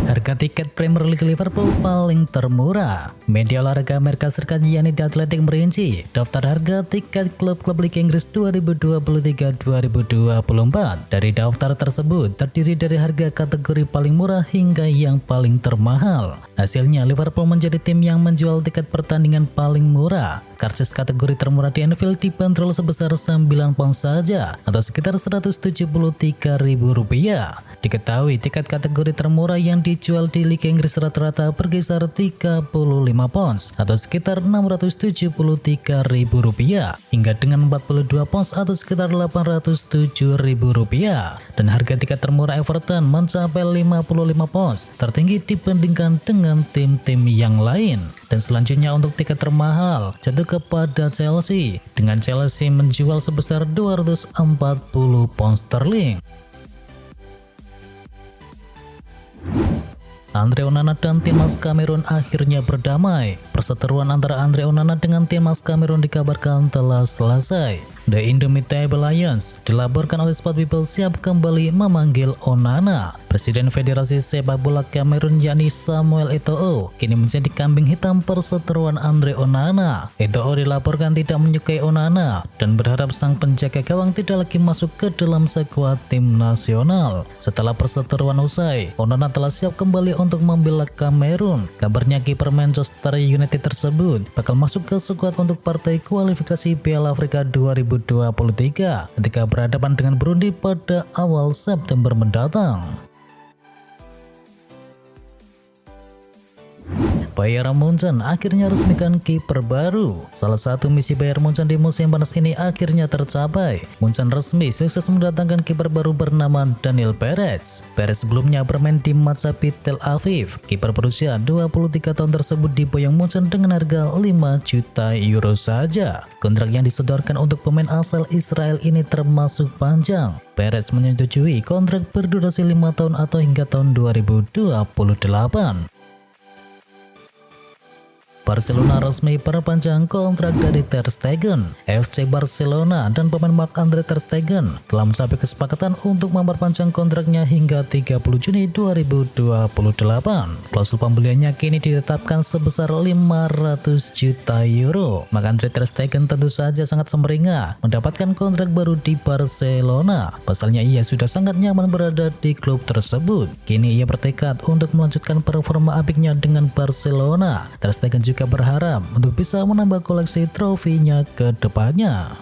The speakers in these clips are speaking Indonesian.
Harga tiket Premier League Liverpool paling termurah. Media olahraga Amerika Serikat yakni The Athletic merinci daftar harga tiket klub-klub Liga Inggris 2023-2024. Dari daftar tersebut terdiri dari harga kategori paling murah hingga yang paling termahal. Hasilnya Liverpool menjadi tim yang menjual tiket pertandingan paling murah. Karcis kategori termurah di Anfield dibanderol sebesar 9 pound saja atau sekitar Rp173.000. Diketahui tiket kategori termurah yang dijual di Liga Inggris rata-rata berkisar 35 pounds atau sekitar Rp673.000 hingga dengan 42 pounds atau sekitar Rp807.000. Dan harga tiket termurah Everton mencapai 55 pounds, tertinggi dibandingkan dengan tim-tim yang lain. Dan selanjutnya untuk tiket termahal jatuh kepada Chelsea, dengan Chelsea menjual sebesar 240 pounds sterling. Andre Onana dan timnas Kamerun akhirnya berdamai. Perseteruan antara Andre Onana dengan timnas Kamerun dikabarkan telah selesai. The Indomitable Lions dilaporkan oleh Sport People siap kembali memanggil Onana. Presiden Federasi Sepak Bola Kamerun yakni Samuel Eto'o kini menjadi kambing hitam perseteruan Andre Onana. Eto'o dilaporkan tidak menyukai Onana dan berharap sang penjaga gawang tidak lagi masuk ke dalam skuad tim nasional. Setelah perseteruan usai, Onana telah siap kembali untuk membela Kamerun. Kabarnya kiper Manchester United tersebut bakal masuk ke skuad untuk partai kualifikasi Piala Afrika 2023 ketika berhadapan dengan Burundi pada awal September mendatang. Bayern Munchen akhirnya resmikan kiper baru. Salah satu misi Bayern Munchen di musim panas ini akhirnya tercapai. Munchen resmi sukses mendatangkan kiper baru bernama Daniel Perez. Perez sebelumnya bermain di Maccabi Tel Aviv. Kiper berusia 23 tahun tersebut diboyong Munchen dengan harga 5 juta euro saja. Kontrak yang disodorkan untuk pemain asal Israel ini termasuk panjang. Perez menyetujui kontrak berdurasi 5 tahun atau hingga tahun 2028. Barcelona resmi perpanjang kontrak dari Ter Stegen. FC Barcelona dan pemain Marc-Andre Ter Stegen telah mencapai kesepakatan untuk memperpanjang kontraknya hingga 30 Juni 2028. Klausul pembeliannya kini ditetapkan sebesar 500 juta euro. Marc-Andre Ter Stegen tentu saja sangat sumringah mendapatkan kontrak baru di Barcelona. Pasalnya ia sudah sangat nyaman berada di klub tersebut. Kini ia bertekad untuk melanjutkan performa apiknya dengan Barcelona. Ter Stegen juga berharap untuk bisa menambah koleksi trofinya ke depannya.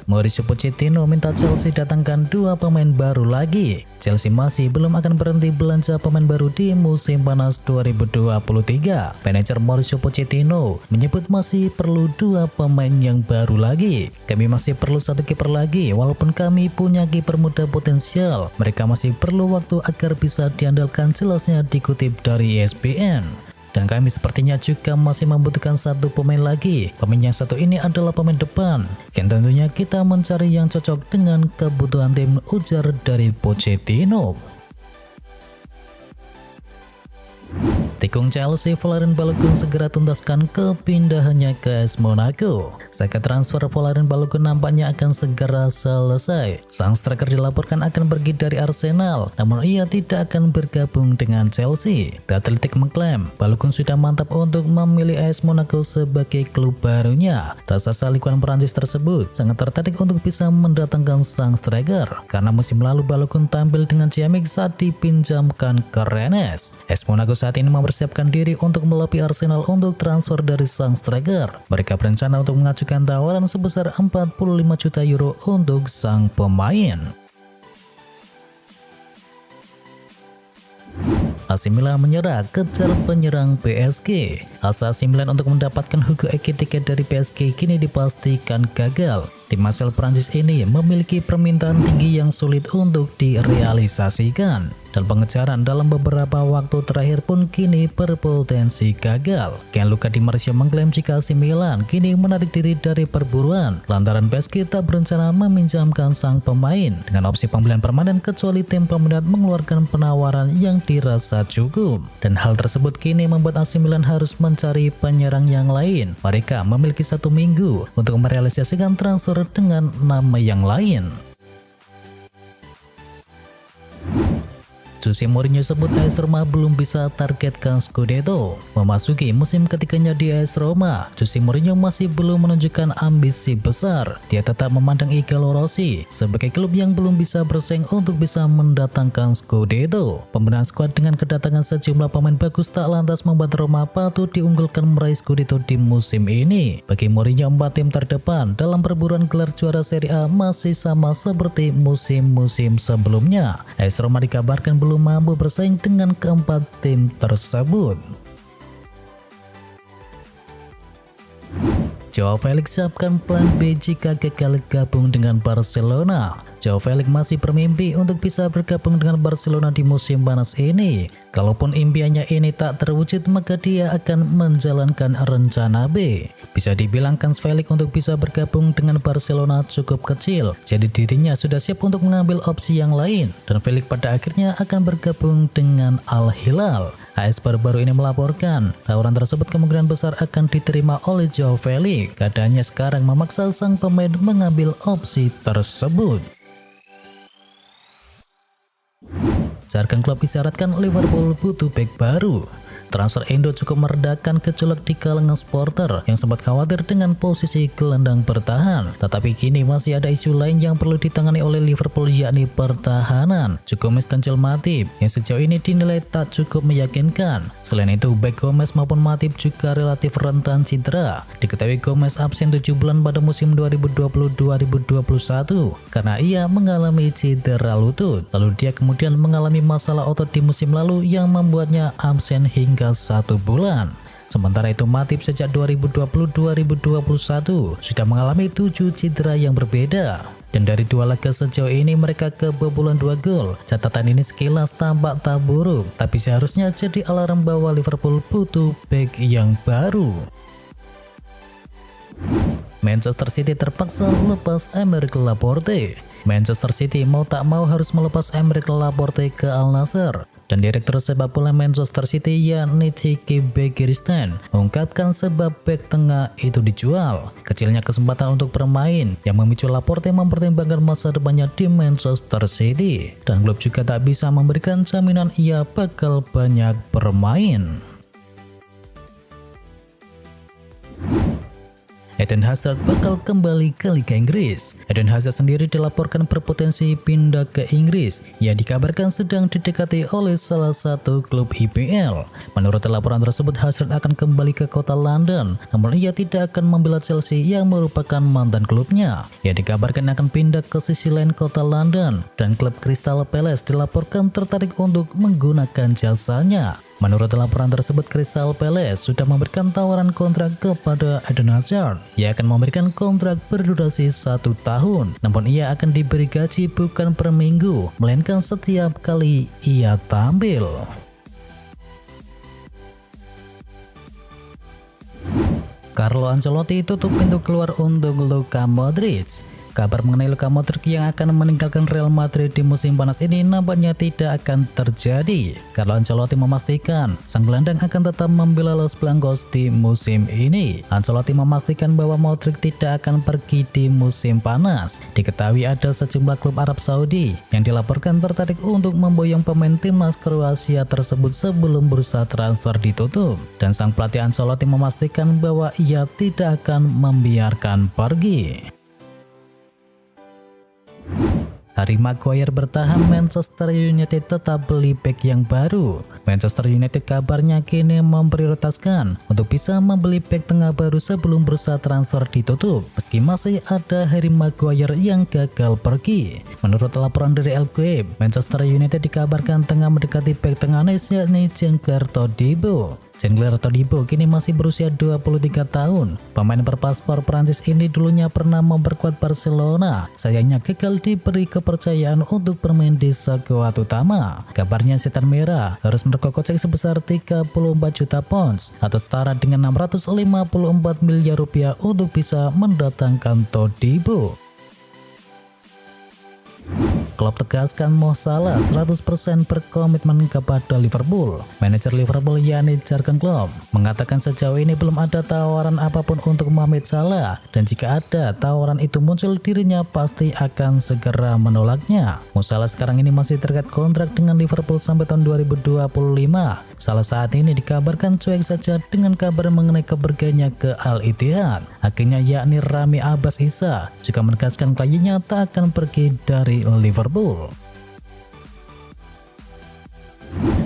Mauricio Pochettino minta Chelsea datangkan 2 pemain baru lagi. Chelsea masih belum akan berhenti belanja pemain baru di musim panas 2023. Manajer Mauricio Pochettino menyebut masih perlu 2 pemain yang baru lagi. Kami masih perlu 1 kiper lagi, walaupun kami punya kiper muda potensial. Mereka masih perlu waktu agar bisa diandalkan, jelasnya dikutip dari ESPN. Dan kami sepertinya juga masih membutuhkan 1 pemain lagi. Pemain yang satu ini adalah pemain depan, yang tentunya kita mencari yang cocok dengan kebutuhan tim, ujar dari Pochettino. Tikung Chelsea Valérien Balogun segera tuntaskan kepindahannya ke AS Monaco. Saka transfer Valérien Balogun nampaknya akan segera selesai. Sang striker dilaporkan akan pergi dari Arsenal, namun ia tidak akan bergabung dengan Chelsea. The Athletic mengklaim Balogun sudah mantap untuk memilih AS Monaco sebagai klub barunya. Raksasa lingkungan Perancis tersebut sangat tertarik untuk bisa mendatangkan sang striker karena musim lalu Balogun tampil dengan ciamik saat dipinjamkan ke Rennes. AS Monaco saat ini mempersiapkan diri untuk melobi Arsenal untuk transfer dari sang striker. Mereka berencana untuk mengajukan tawaran sebesar 45 juta euro untuk sang pemain. AC Milan menyerah kejar penyerang PSG. Asa AC Milan untuk mendapatkan Hugo Ekitike dari PSG kini dipastikan gagal. Tim asal Prancis ini memiliki permintaan tinggi yang sulit untuk direalisasikan. Dan pengejaran dalam beberapa waktu terakhir pun kini berpotensi gagal. Gianluca Di Marzio mengklaim jika AC Milan kini menarik diri dari perburuan lantaran PSG tak berencana meminjamkan sang pemain dengan opsi pembelian permanen kecuali tim peminat mengeluarkan penawaran yang dirasa cukup. Dan hal tersebut kini membuat AC Milan harus mencari penyerang yang lain. Mereka memiliki 1 minggu untuk merealisasikan transfer dengan nama yang lain. Jose Mourinho sebut AS Roma belum bisa targetkan Scudetto. Memasuki musim ketiganya di AS Roma, Jose Mourinho masih belum menunjukkan ambisi besar. Dia tetap memandang Igalo Rossi sebagai klub yang belum bisa bersaing untuk bisa mendatangkan Scudetto. Pembenahan skuad dengan kedatangan sejumlah pemain bagus tak lantas membuat Roma patut diunggulkan meraih Scudetto di musim ini. Bagi Mourinho, 4 tim terdepan dalam perburuan gelar juara Serie A masih sama seperti musim-musim sebelumnya. AS Roma dikabarkan belum mampu bersaing dengan keempat tim tersebut. Joao Felix siapkan plan B jika gagal gabung dengan Barcelona. Joao Felix masih bermimpi untuk bisa bergabung dengan Barcelona di musim panas ini. Kalaupun impiannya ini tak terwujud, maka dia akan menjalankan rencana B. Bisa dibilang kans Felix untuk bisa bergabung dengan Barcelona cukup kecil, jadi dirinya sudah siap untuk mengambil opsi yang lain. Dan Felix pada akhirnya akan bergabung dengan Al Hilal. AS baru-baru ini melaporkan tawaran tersebut kemungkinan besar akan diterima oleh Joao Felix. Keadaannya sekarang memaksa sang pemain mengambil opsi tersebut. Jargon klub isyaratkan Liverpool butuh bek baru. Transfer Endo cukup meredakan gejolak di kalangan supporter yang sempat khawatir dengan posisi gelandang bertahan. Tetapi kini masih ada isu lain yang perlu ditangani oleh Liverpool, yakni pertahanan. Gomez dan Joel Matip yang sejauh ini dinilai tak cukup meyakinkan. Selain itu, baik Gomez maupun Matip juga relatif rentan cedera. Diketahui Gomez absen 7 bulan pada musim 2020-2021 karena ia mengalami cedera lutut. Lalu dia kemudian mengalami masalah otot di musim lalu yang membuatnya absen hingga 1 bulan. Sementara itu Matip sejak 2020-2021 sudah mengalami 7 cedera yang berbeda. Dan dari 2 laga sejauh ini mereka kebobolan 2 gol. Catatan ini sekilas tampak tak buruk, tapi seharusnya jadi alarm bahwa Liverpool butuh bek yang baru. Manchester City terpaksa lepas Aymeric Laporte. Manchester City mau tak mau harus melepas Aymeric Laporte ke Al Nassr. Dan direktur sepak bola Manchester City yakni Txiki Begiristain mengungkapkan sebab bek tengah itu dijual. Kecilnya kesempatan untuk bermain yang memicu Laporte mempertimbangkan masa depannya di Manchester City. Dan klub juga tak bisa memberikan jaminan ia bakal banyak bermain. Eden Hazard bakal kembali ke Liga Inggris. Eden Hazard sendiri dilaporkan berpotensi pindah ke Inggris. Ia dikabarkan sedang didekati oleh salah satu klub IPL. Menurut laporan tersebut, Hazard akan kembali ke kota London, namun ia tidak akan membela Chelsea yang merupakan mantan klubnya. Ia dikabarkan akan pindah ke sisi lain kota London, dan klub Crystal Palace dilaporkan tertarik untuk menggunakan jasanya. Menurut laporan tersebut, Crystal Palace sudah memberikan tawaran kontrak kepada Eden Hazard. Ia akan memberikan kontrak berdurasi 1 tahun, namun ia akan diberi gaji bukan per minggu, melainkan setiap kali ia tampil. Carlo Ancelotti tutup pintu keluar untuk Luka Modric. Kabar mengenai Luka Modric yang akan meninggalkan Real Madrid di musim panas ini nampaknya tidak akan terjadi. Carlo Ancelotti memastikan sang gelandang akan tetap membela Los Blancos di musim ini. Ancelotti memastikan bahwa Modric tidak akan pergi di musim panas. Diketahui ada sejumlah klub Arab Saudi yang dilaporkan tertarik untuk memboyong pemain timnas Kroasia tersebut sebelum bursa transfer ditutup. Dan sang pelatih Ancelotti memastikan bahwa ia tidak akan membiarkan pergi. Harry Maguire bertahan, Manchester United tetap beli bek yang baru. Manchester United kabarnya kini memprioritaskan untuk bisa membeli bek tengah baru sebelum bursa transfer ditutup, meski masih ada Harry Maguire yang gagal pergi. Menurut laporan dari El Gueib, Manchester United dikabarkan tengah mendekati bek tengah Nice yakni Jean-Claire Todibo. Jean-Claire Todibo kini masih berusia 23 tahun. Pemain berpaspor Prancis ini dulunya pernah memperkuat Barcelona. Sayangnya gagal diberi kepercayaan untuk bermain di skuad utama. Kabarnya Setan Merah harus merogoh kocek sebesar 34 juta pounds atau setara dengan 654 miliar rupiah untuk bisa mendatangkan Todibo. Klopp tegaskan Mo Salah 100% berkomitmen kepada Liverpool. Manajer Liverpool yakni Jurgen Klopp mengatakan sejauh ini belum ada tawaran apapun untuk Mohamed Salah, dan jika ada tawaran itu muncul, dirinya pasti akan segera menolaknya. Mo Salah sekarang ini masih terikat kontrak dengan Liverpool sampai tahun 2025. Salah saat ini dikabarkan cuek saja dengan kabar mengenai kepergiannya ke Al Ittihad. Akhirnya yakni Rami Abbas Isa juga menegaskan kliennya tak akan pergi dari Liverpool.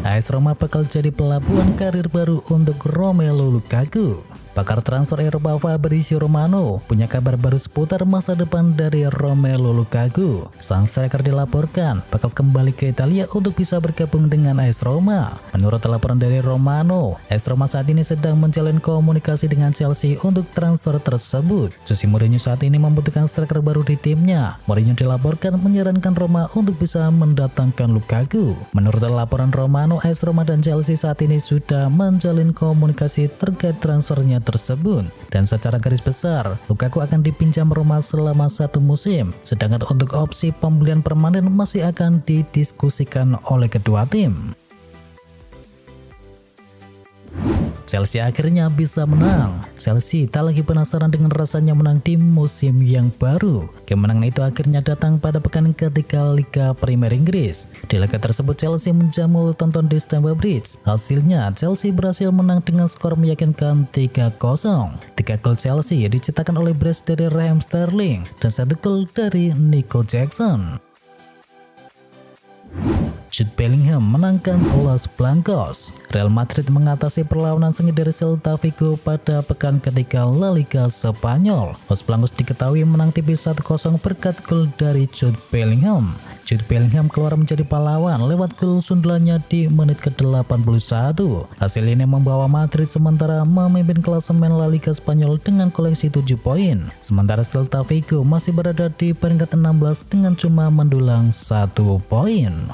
AS Roma bakal jadi pelabuhan karir baru untuk Romelu Lukaku. Pakar transfer Eropa Fabrizio Romano punya kabar baru seputar masa depan dari Romelu Lukaku. Sang striker dilaporkan bakal kembali ke Italia untuk bisa bergabung dengan AS Roma. Menurut laporan dari Romano, AS Roma saat ini sedang menjalin komunikasi dengan Chelsea untuk transfer tersebut. Jose Mourinho saat ini membutuhkan striker baru di timnya. Mourinho dilaporkan menyarankan Roma untuk bisa mendatangkan Lukaku. Menurut laporan Romano, AS Roma dan Chelsea saat ini sudah menjalin komunikasi terkait transfernya tersebut, dan secara garis besar Lukaku akan dipinjam Roma selama 1 musim, sedangkan untuk opsi pembelian permanen masih akan didiskusikan oleh kedua tim. Chelsea akhirnya bisa menang. Chelsea tak lagi penasaran dengan rasanya menang di musim yang baru. Kemenangan itu akhirnya datang pada pekan ketiga Liga Premier Inggris. Di laga tersebut Chelsea menjamu tonton di Stamford Bridge. Hasilnya Chelsea berhasil menang dengan skor meyakinkan 3-0. 3 gol Chelsea dicetakkan oleh brace dari Raheem Sterling dan 1 gol dari Nico Jackson. Jude Bellingham menangkan Los Blancos. Real Madrid mengatasi perlawanan sengit dari Celta Vigo pada pekan ketiga La Liga Spanyol. Los Blancos diketahui menang tipis 1-0 berkat gol dari Jude Bellingham. Jude Bellingham keluar menjadi pahlawan lewat gol sundulannya di menit ke-81. Hasil ini membawa Madrid sementara memimpin klasemen La Liga Spanyol dengan koleksi 7 poin. Sementara Celta Vigo masih berada di peringkat 16 dengan cuma mendulang 1 poin.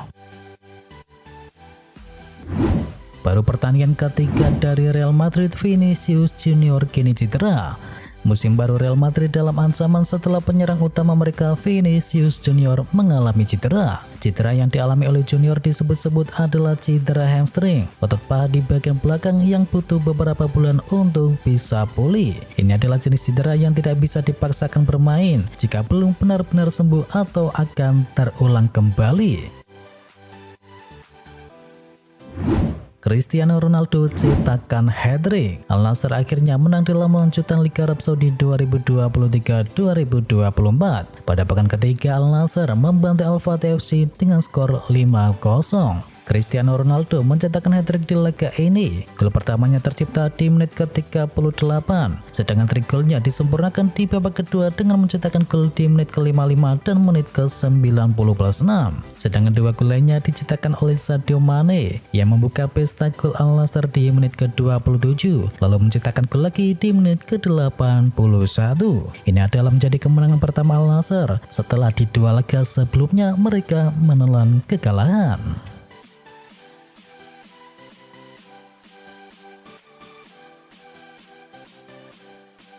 Baru pertandingan ketiga dari Real Madrid, Vinicius Junior kini cedera. Musim baru Real Madrid dalam ancaman setelah penyerang utama mereka Vinicius Junior mengalami cedera. Cedera yang dialami oleh Junior disebut-sebut adalah cedera hamstring, otot paha di bagian belakang yang butuh beberapa bulan untuk bisa pulih. Ini adalah jenis cedera yang tidak bisa dipaksakan bermain jika belum benar-benar sembuh atau akan terulang kembali. Cristiano Ronaldo cetakan hat-trick. Al Nassr akhirnya menang dalam lanjutan Liga Arab Saudi 2023-2024. Pada pekan ketiga, Al Nassr membantai Al Fatih FC dengan skor 5-0. Cristiano Ronaldo mencetakkan hat-trick di laga ini. Gol pertamanya tercipta di menit ke-38, sedangkan trik golnya disempurnakan di babak kedua dengan mencetakkan gol di menit ke-55 dan menit ke-90+6. Sedangkan 2 gol lainnya dicetakkan oleh Sadio Mane yang membuka pesta gol Al Nassr di menit ke-27, lalu mencetakkan gol lagi di menit ke-81. Ini adalah menjadi kemenangan pertama Al Nassr setelah di 2 laga sebelumnya mereka menelan kekalahan.